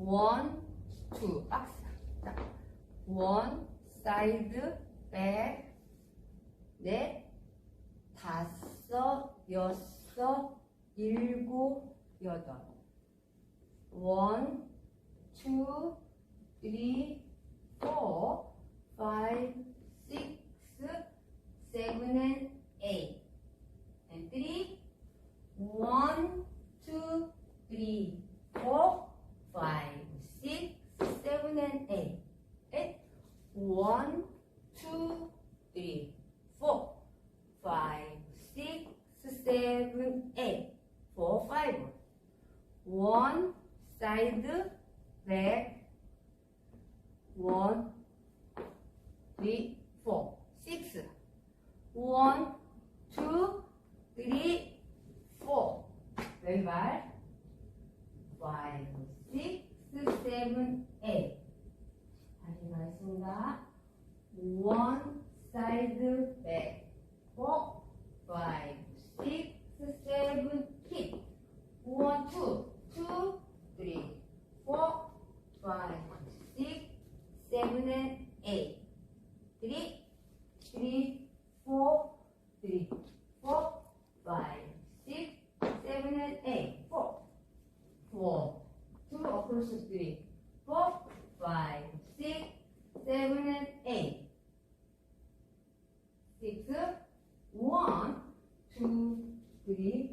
원, 투. 박스. 자, 원, 사이드, 백, 넷, 다섯, 여섯, 일곱, 여덟. 원, 투, 쓰리, 포, 파이브, 식스, 세븐, 앤 에잇. And three. One, two, three, four, five, six, seven, and eight. Okay? One, two, three, four, five, six, seven, eight. 4, 5. One side, back. 1, 3, 4, 6. 1, 2, 3, 4. 왼발. 5, 6, 7, 8. 다시 가겠습니다. 1 side back. 4, 5, 6, 7, hip. 1, 2, 2, 3, 4, 5, 6, 7, and 8. 3, 3, 4, 3, 4, 5, 6, 7, and 8. 4, 4, 2 across 3, 4, 5, 6, 7, and 8. 6, 1, 2, 3,